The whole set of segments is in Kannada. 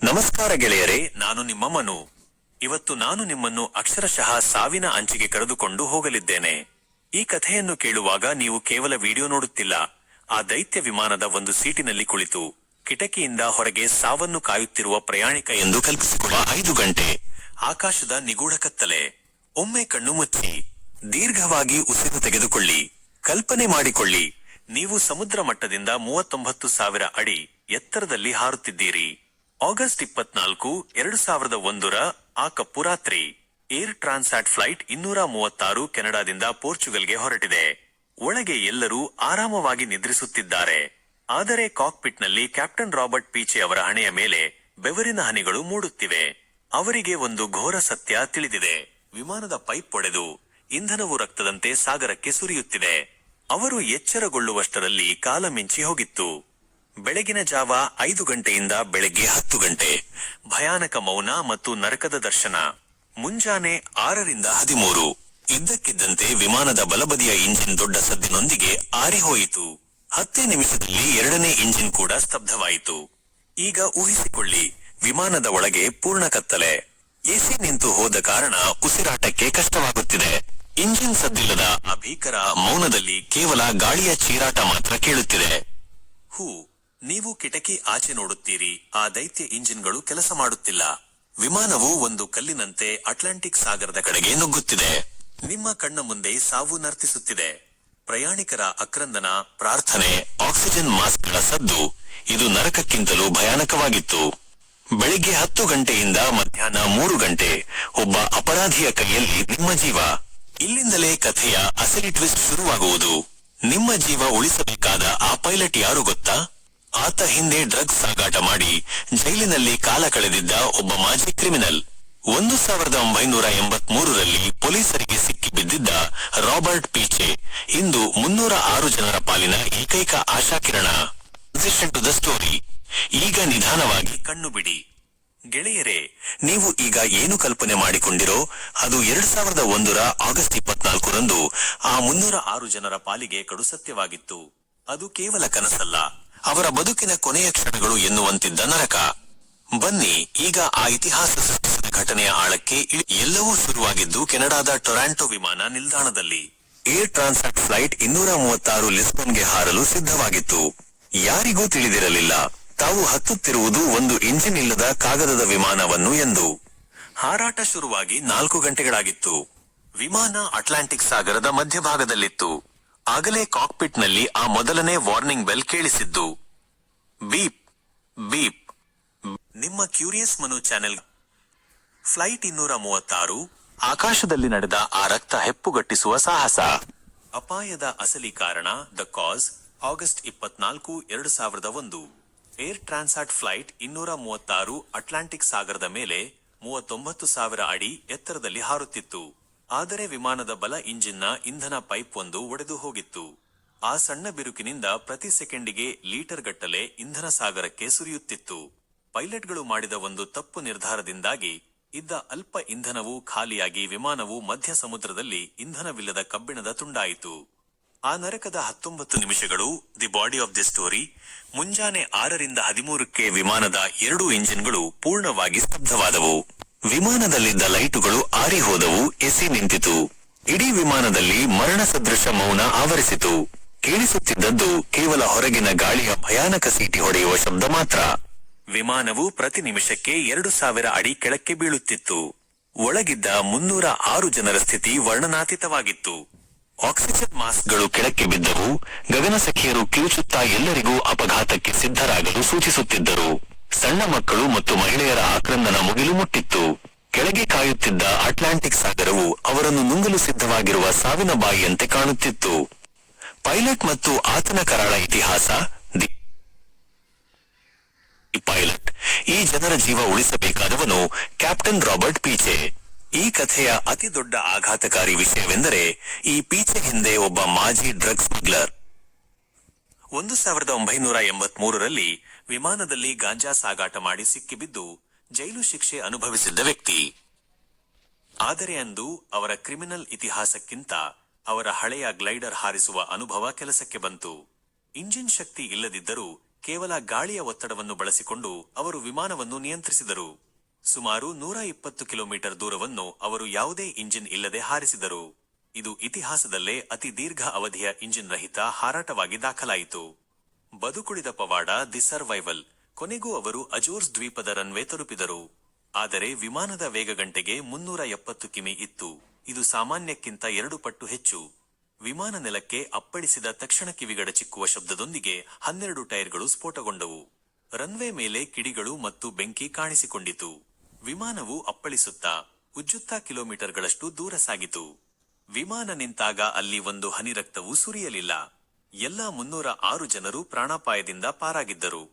ನಮಸ್ಕಾರ ಗೆಳೆಯರೇ, ನಾನು ನಿಮ್ಮ ಮನು. ಇವತ್ತು ನಾನು ನಿಮ್ಮನ್ನು ಅಕ್ಷರಶಃ ಸಾವಿನ ಅಂಚಿಗೆ ಕರೆದುಕೊಂಡು ಹೋಗಲಿದ್ದೇನೆ. ಈ ಕಥೆಯನ್ನು ಕೇಳುವಾಗ ನೀವು ಕೇವಲ ವಿಡಿಯೋ ನೋಡುತ್ತಿಲ್ಲ, ಆ ದೈತ್ಯ ವಿಮಾನದ ಒಂದು ಸೀಟಿನಲ್ಲಿ ಕುಳಿತು ಕಿಟಕಿಯಿಂದ ಹೊರಗೆ ಸಾವನ್ನು ಕಾಯುತ್ತಿರುವ ಪ್ರಯಾಣಿಕ ಎಂದು ಕಲ್ಪಿಸಿಕೊಳ್ಳುವ. 5 ಗಂಟೆ ಆಕಾಶದ ನಿಗೂಢ ಕತ್ತಲೆ. ಒಮ್ಮೆ ಕಣ್ಣು ಮುಚ್ಚಿ ದೀರ್ಘವಾಗಿ ಉಸಿರು ತೆಗೆದುಕೊಳ್ಳಿ. ಕಲ್ಪನೆ ಮಾಡಿಕೊಳ್ಳಿ, ನೀವು ಸಮುದ್ರ ಮಟ್ಟದಿಂದ 39,000 ಅಡಿ ಎತ್ತರದಲ್ಲಿ ಹಾರುತ್ತಿದ್ದೀರಿ. ಆಗಸ್ಟ್ 24, 2001 ಆ ಕಪ್ಪು ರಾತ್ರಿ. ಏರ್ ಟ್ರಾನ್ಸಾಟ್ ಫ್ಲೈಟ್ 236 ಕೆನಡಾದಿಂದ ಪೋರ್ಚುಗಲ್ಗೆ ಹೊರಟಿದೆ. ಒಳಗೆ ಎಲ್ಲರೂ ಆರಾಮವಾಗಿ ನಿದ್ರಿಸುತ್ತಿದ್ದಾರೆ. ಆದರೆ ಕಾಕ್ಪಿಟ್ನಲ್ಲಿ ಕ್ಯಾಪ್ಟನ್ ರಾಬರ್ಟ್ ಪೀಚೆ ಅವರ ಹಣೆಯ ಮೇಲೆ ಬೆವರಿನ ಹನಿಗಳು ಮೂಡುತ್ತಿವೆ. ಅವರಿಗೆ ಒಂದು ಘೋರ ಸತ್ಯ ತಿಳಿದಿದೆ. ವಿಮಾನದ ಪೈಪ್ ಒಡೆದು ಇಂಧನವು ರಕ್ತದಂತೆ ಸಾಗರಕ್ಕೆ ಸುರಿಯುತ್ತಿದೆ. ಅವರು ಎಚ್ಚರಗೊಳ್ಳುವಷ್ಟರಲ್ಲಿ ಕಾಲ ಮಿಂಚಿ ಹೋಗಿತ್ತು. ಬೆಳಗಿನ ಜಾವ 5 ಗಂಟೆಯಿಂದ ಬೆಳಗ್ಗೆ 10 ಗಂಟೆ. ಭಯಾನಕ ಮೌನ ಮತ್ತು ನರಕದ ದರ್ಶನ. ಮುಂಜಾನೆ 6ರಿಂದ 13 ಇದ್ದಕ್ಕಿದ್ದಂತೆ ವಿಮಾನದ ಬಲಬದಿಯ ಇಂಜಿನ್ ದೊಡ್ಡ ಸದ್ದಿನೊಂದಿಗೆ ಆರಿಹೋಯಿತು. 10 ನಿಮಿಷದಲ್ಲಿ 2ನೇ ಇಂಜಿನ್ ಕೂಡ ಸ್ತಬ್ಧವಾಯಿತು. ಈಗ ಊಹಿಸಿಕೊಳ್ಳಿ, ವಿಮಾನದ ಒಳಗೆ ಪೂರ್ಣ ಕತ್ತಲೆ. ಎಸಿ ನಿಂತು ಹೋದ ಕಾರಣ ಉಸಿರಾಟಕ್ಕೆ ಕಷ್ಟವಾಗುತ್ತಿದೆ. ಇಂಜಿನ್ ಸದ್ದಿಲ್ಲದ ಆ ಭೀಕರ ಮೌನದಲ್ಲಿ ಕೇವಲ ಗಾಳಿಯ ಚೀರಾಟ ಮಾತ್ರ ಕೇಳುತ್ತಿದೆ. ನೀವು ಕಿಟಕಿ ಆಚೆ ನೋಡುತ್ತೀರಿ. ಆ ದೈತ್ಯ ಇಂಜಿನ್ಗಳು ಕೆಲಸ ಮಾಡುತ್ತಿಲ್ಲ. ವಿಮಾನವು ಒಂದು ಕಲ್ಲಿನಂತೆ ಅಟ್ಲಾಂಟಿಕ್ ಸಾಗರದ ಕಡೆಗೆ ನುಗ್ಗುತ್ತಿದೆ. ನಿಮ್ಮ ಕಣ್ಣ ಮುಂದೆ ಸಾವು ನರ್ತಿಸುತ್ತಿದೆ. ಪ್ರಯಾಣಿಕರ ಆಕ್ರಂದನ, ಪ್ರಾರ್ಥನೆ, ಆಕ್ಸಿಜನ್ ಮಾಸ್ಕ್ಗಳ ಸದ್ದು. ಇದು ನರಕಕ್ಕಿಂತಲೂ ಭಯಾನಕವಾಗಿತ್ತು. ಬೆಳಿಗ್ಗೆ 10 ಗಂಟೆಯಿಂದ ಮಧ್ಯಾಹ್ನ 3 ಗಂಟೆ. ಒಬ್ಬ ಅಪರಾಧಿಯ ಕೈಯಲ್ಲಿ ನಿಮ್ಮ ಜೀವ. ಇಲ್ಲಿಂದಲೇ ಕಥೆಯ ಅಸಲಿ ಟ್ವಿಸ್ಟ್ ಶುರುವಾಗುವುದು. ನಿಮ್ಮ ಜೀವ ಉಳಿಸಬೇಕಾದ ಆ ಪೈಲಟ್ ಯಾರು ಗೊತ್ತಾ? ಆತ ಹಿಂದೆ ಡ್ರಗ್ಸ್ ಸಾಗಾಟ ಮಾಡಿ ಜೈಲಿನಲ್ಲಿ ಕಾಲ ಕಳೆದಿದ್ದ ಒಬ್ಬ ಮಾಜಿ ಕ್ರಿಮಿನಲ್. 1983ರಲ್ಲಿ ಪೊಲೀಸರಿಗೆ ಸಿಕ್ಕಿ ಬಿದ್ದಿದ್ದ ರಾಬರ್ಟ್ ಪೀಚೆ ಇಂದು 306 ಜನರ ಪಾಲಿನ ಏಕೈಕ ಆಶಾಕಿರಣ. To the story. ಈಗ ನಿಧಾನವಾಗಿ ಕಣ್ಣು ಬಿಡಿ. ಗೆಳೆಯರೇ, ನೀವು ಈಗ ಏನು ಕಲ್ಪನೆ ಮಾಡಿಕೊಂಡಿರೋ ಅದು 2001 ಆಗಸ್ಟ್ 24ರಂದು ಆ 306 ಜನರ ಪಾಲಿಗೆ ಕಡುಸತ್ಯವಾಗಿತ್ತು. ಅದು ಕೇವಲ ಕನಸಲ್ಲ, ಅವರ ಬದುಕಿನ ಕೊನೆಯ ಕ್ಷಣಗಳು ಎನ್ನುವಂತಿದ್ದ ನರಕ. ಬನ್ನಿ ಈಗ ಆ ಇತಿಹಾಸ ಸೃಷ್ಟಿಸಿದ ಘಟನೆಯ ಆಳಕ್ಕೆ ಎಲ್ಲವೂ ಶುರುವಾಗಿದ್ದು ಕೆನಡಾದ ಟೊರಾಂಟೊ ವಿಮಾನ ನಿಲ್ದಾಣದಲ್ಲಿ. ಏರ್ ಟ್ರಾನ್ಸಾಟ್ ಫ್ಲೈಟ್ 236 ಲಿಸ್ಬನ್ಗೆ ಹಾರಲು ಸಿದ್ಧವಾಗಿತ್ತು. ಯಾರಿಗೂ ತಿಳಿದಿರಲಿಲ್ಲ ತಾವು ಹತ್ತುತ್ತಿರುವುದು ಒಂದು ಇಂಜಿನ್ ಇಲ್ಲದ ಕಾಗದದ ವಿಮಾನವನ್ನು ಎಂದು. ಹಾರಾಟ ಶುರುವಾಗಿ 4 ಗಂಟೆಗಳಾಗಿತ್ತು. ವಿಮಾನ ಅಟ್ಲಾಂಟಿಕ್ ಸಾಗರದ ಮಧ್ಯಭಾಗದಲ್ಲಿತ್ತು. ಆಗಲೇ ಕಾಕ್ಪಿಟ್ನಲ್ಲಿ ಆ ಮೊದಲನೇ ವಾರ್ನಿಂಗ್ ಬೆಲ್ ಕೇಳಿಸಿದ್ದು. Beep beep. ನಿಮ್ಮ ಕ್ಯೂರಿಯಸ್ ಮನು ಚಾನೆಲ್. ಫ್ಲೈಟ್ 236 ಆಕಾಶದಲ್ಲಿ ನಡೆದ ಆ ರಕ್ತ ಹೆಪ್ಪುಗಟ್ಟಿಸುವ ಸಾಹಸ. ಅಪಾಯದ ಅಸಲಿ ಕಾರಣ the cause. August 24, 2001 Air Transat flight 236 Atlantic ಸಾಗರದ ಮೇಲೆ 39,000 ಅಡಿ ಎತ್ತರದಲ್ಲಿ ಹಾರುತ್ತಿತ್ತು. ಆದರೆ ವಿಮಾನದ ಬಲ ಇಂಜಿನ್ನ ಇಂಧನ ಪೈಪ್ ಒಂದು ಒಡೆದು ಹೋಗಿತ್ತು. ಆ ಸಣ್ಣ ಬಿರುಕಿನಿಂದ ಪ್ರತಿ ಸೆಕೆಂಡಿಗೆ ಲೀಟರ್ ಗಟ್ಟಲೆ ಇಂಧನ ಸಾಗರಕ್ಕೆ ಸುರಿಯುತ್ತಿತ್ತು. ಪೈಲಟ್ಗಳು ಮಾಡಿದ ಒಂದು ತಪ್ಪು ನಿರ್ಧಾರದಿಂದಾಗಿ ಇದ್ದ ಅಲ್ಪ ಇಂಧನವೂ ಖಾಲಿಯಾಗಿ ವಿಮಾನವು ಮಧ್ಯ ಸಮುದ್ರದಲ್ಲಿ ಇಂಧನವಿಲ್ಲದ ಕಬ್ಬಿಣದ ತುಂಡಾಯಿತು. ಆ ನರಕದ 19 ನಿಮಿಷಗಳು the body of the story. ಮುಂಜಾನೆ 6ರಿಂದ 13ಕ್ಕೆ ವಿಮಾನದ 2 ಇಂಜಿನ್ಗಳು ಪೂರ್ಣವಾಗಿ ಸ್ತಬ್ಧವಾದವು. ವಿಮಾನದಲ್ಲಿದ್ದ ಲೈಟುಗಳು ಆರಿ ಹೋದವು. ಎಸಿ ನಿಂತಿತು. ಇಡೀ ವಿಮಾನದಲ್ಲಿ ಮರಣ ಸದೃಶ ಮೌನ ಆವರಿಸಿತು. ಕೇಳಿಸುತ್ತಿದ್ದದ್ದು ಕೇವಲ ಹೊರಗಿನ ಗಾಳಿಯ ಭಯಾನಕ ಸೀಟಿ ಹೊಡೆಯುವ ಶಬ್ದ ಮಾತ್ರ. ವಿಮಾನವು ಪ್ರತಿ ನಿಮಿಷಕ್ಕೆ 2,000 ಅಡಿ ಕೆಳಕ್ಕೆ ಬೀಳುತ್ತಿತ್ತು. ಒಳಗಿದ್ದ 306 ಜನರ ಸ್ಥಿತಿ ವರ್ಣನಾತೀತವಾಗಿತ್ತು. ಆಕ್ಸಿಜನ್ ಮಾಸ್ಕ್ಗಳು ಕೆಳಕ್ಕೆ ಬಿದ್ದವು. ಗಗನಸಖಿಯರು ಕಿರುಚುತ್ತಾ ಎಲ್ಲರಿಗೂ ಅಪಘಾತಕ್ಕೆ ಸಿದ್ಧರಾಗಲು ಸೂಚಿಸುತ್ತಿದ್ದರು. ಸಣ್ಣ ಮಕ್ಕಳು ಮತ್ತು ಮಹಿಳೆಯರ ಆಕ್ರಂದನ ಮುಗಿಲು ಮುಟ್ಟಿತ್ತು. ಕೆಳಗೆ ಕಾಯುತ್ತಿದ್ದ ಅಟ್ಲಾಂಟಿಕ್ ಸಾಗರವು ಅವರನ್ನು ನುಂಗಲು ಸಿದ್ಧವಾಗಿರುವ ಸಾವಿನ ಬಾಯಿಯಂತೆ ಕಾಣುತ್ತಿತ್ತು. ಪೈಲಟ್ ಮತ್ತು ಆತನ ಕರಾಳ ಇತಿಹಾಸ. The pilot. ಈ ಜನರ ಜೀವ ಉಳಿಸಬೇಕಾದವನು ಕ್ಯಾಪ್ಟನ್ ರಾಬರ್ಟ್ ಪೀಚೆ. ಈ ಕಥೆಯ ಅತಿ ದೊಡ್ಡ ಆಘಾತಕಾರಿ ವಿಷಯವೆಂದರೆ ಈ ಪೀಚೆ ಹಿಂದೆ ಒಬ್ಬ ಮಾಜಿ ಡ್ರಗ್ಸ್ ಸ್ಮಗ್ಲರ್. 1983ರಲ್ಲಿ ವಿಮಾನದಲ್ಲಿ ಗಾಂಜಾ ಸಾಗಾಟ ಮಾಡಿ ಸಿಕ್ಕಿಬಿದ್ದು ಜೈಲು ಶಿಕ್ಷೆ ಅನುಭವಿಸಿದ್ದ ವ್ಯಕ್ತಿ. ಆದರೆ ಅಂದು ಅವರ ಕ್ರಿಮಿನಲ್ ಇತಿಹಾಸಕ್ಕಿಂತ ಅವರ ಹಳೆಯ ಗ್ಲೈಡರ್ ಹಾರಿಸುವ ಅನುಭವ ಕೆಲಸಕ್ಕೆ ಬಂತು. ಇಂಜಿನ್ ಶಕ್ತಿ ಇಲ್ಲದಿದ್ದರೂ ಕೇವಲ ಗಾಳಿಯ ಒತ್ತಡವನ್ನು ಬಳಸಿಕೊಂಡು ಅವರು ವಿಮಾನವನ್ನು ನಿಯಂತ್ರಿಸಿದರು. ಸುಮಾರು 120 ಕಿಲೋಮೀಟರ್ ದೂರವನ್ನು ಅವರು ಯಾವುದೇ ಇಂಜಿನ್ ಇಲ್ಲದೆ ಹಾರಿಸಿದರು. ಇದು ಇತಿಹಾಸದಲ್ಲೇ ಅತಿ ದೀರ್ಘ ಅವಧಿಯ ಇಂಜಿನ್ ರಹಿತ ಹಾರಾಟವಾಗಿ ದಾಖಲಾಯಿತು. ಬದುಕುಳಿದ ಪವಾಡ ದಿ ಸರ್ವೈವಲ್. ಕೊನೆಗೂ ಅವರು ಅಜೋರ್ಸ್ ದ್ವೀಪದ ರನ್ವೇ ತಲುಪಿದರು. ಆದರೆ ವಿಮಾನದ ವೇಗ ಗಂಟೆಗೆ 370 ಕಿಮಿ ಇತ್ತು. ಇದು ಸಾಮಾನ್ಯಕ್ಕಿಂತ 2 ಪಟ್ಟು ಹೆಚ್ಚು. ವಿಮಾನ ನೆಲಕ್ಕೆ ಅಪ್ಪಳಿಸಿದ ತಕ್ಷಣ ಕಿವಿಗಡ ಚಿಕ್ಕುವ ಶಬ್ದದೊಂದಿಗೆ 12 ಟೈರ್ಗಳು ಸ್ಫೋಟಗೊಂಡವು. ರನ್ವೇ ಮೇಲೆ ಕಿಡಿಗಳು ಮತ್ತು ಬೆಂಕಿ ಕಾಣಿಸಿಕೊಂಡಿತು. ವಿಮಾನವು ಅಪ್ಪಳಿಸುತ್ತಾ ಉಜ್ಜುತ್ತಾ ಕಿಲೋಮೀಟರ್ಗಳಷ್ಟು ದೂರ ಸಾಗಿತು. ವಿಮಾನ ನಿಂತಾಗ ಅಲ್ಲಿ ಒಂದು ಹನಿ ರಕ್ತವೂ ಸುರಿಯಲಿಲ್ಲ. ಎಲ್ಲ 306 ಜನರು ಪ್ರಾಣಾಪಾಯದಿಂದ ಪಾರಾಗಿದ್ದರು.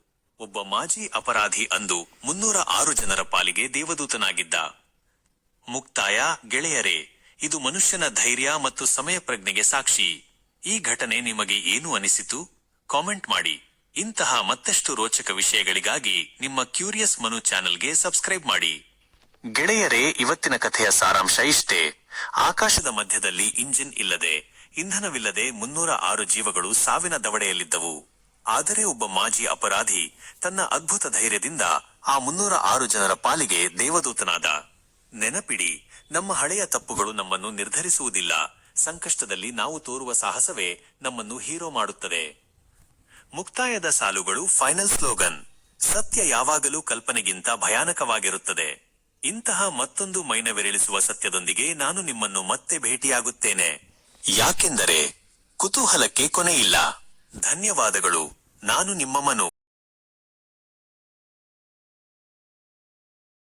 ಒಬ್ಬ ಮಾಜಿ ಅಪರಾಧಿ ಅಂದು 306 ಜನರ ಪಾಲಿಗೆ ದೇವದೂತನಾಗಿದ್ದ. ಮುಕ್ತಾಯ. ಗೆಳೆಯರೇ, ಇದು ಮನುಷ್ಯನ ಧೈರ್ಯ ಮತ್ತು ಸಮಯ ಪ್ರಜ್ಞೆಗೆ ಸಾಕ್ಷಿ. ಈ ಘಟನೆ ನಿಮಗೆ ಏನು ಅನಿಸಿತು? ಕಾಮೆಂಟ್ ಮಾಡಿ. ಇಂತಹ ಮತ್ತಷ್ಟು ರೋಚಕ ವಿಷಯಗಳಿಗಾಗಿ ನಿಮ್ಮ ಕ್ಯೂರಿಯಸ್ ಮನು ಚಾನೆಲ್ಗೆ ಸಬ್ಸ್ಕ್ರೈಬ್ ಮಾಡಿ. ಗೆಳೆಯರೇ, ಇವತ್ತಿನ ಕಥೆಯ ಸಾರಾಂಶ ಇಷ್ಟೇ. ಆಕಾಶದ ಮಧ್ಯದಲ್ಲಿ ಇಂಜಿನ್ ಇಲ್ಲದೆ, ಇಂಧನವಿಲ್ಲದೆ 306 ಜೀವಗಳು ಸಾವಿನ ದವಡೆಯಲ್ಲಿದ್ದವು. ಆದರೆ ಒಬ್ಬ ಮಾಜಿ ಅಪರಾಧಿ ತನ್ನ ಅದ್ಭುತ ಧೈರ್ಯದಿಂದ ಆ 306 ಜನರ ಪಾಲಿಗೆ ದೇವದೂತನಾದ. ನೆನಪಿಡಿ, ನಮ್ಮ ಹಳೆಯ ತಪ್ಪುಗಳು ನಮ್ಮನ್ನು ನಿರ್ಧರಿಸುವುದಿಲ್ಲ. ಸಂಕಷ್ಟದಲ್ಲಿ ನಾವು ತೋರುವ ಸಾಹಸವೇ ನಮ್ಮನ್ನು ಹೀರೋ ಮಾಡುತ್ತದೆ. ಮುಕ್ತಾಯದ ಸಾಲುಗಳು. ಫೈನಲ್ ಸ್ಲೋಗನ್: ಸತ್ಯ ಯಾವಾಗಲೂ ಕಲ್ಪನೆಗಿಂತ ಭಯಾನಕವಾಗಿರುತ್ತದೆ. ಇಂತಹ ಮತ್ತೊಂದು ಮೈನವಿರೇಳಿಸುವ ಸತ್ಯದೊಂದಿಗೆ ನಾನು ನಿಮ್ಮನ್ನು ಮತ್ತೆ ಭೇಟಿಯಾಗುತ್ತೇನೆ. ಯಾಕೆಂದರೆ ಕುತೂಹಲಕ್ಕೆ ಕೊನೆಯಿಲ್ಲ. ಧನ್ಯವಾದಗಳು. ನಾನು ನಿಮ್ಮ ಮನು.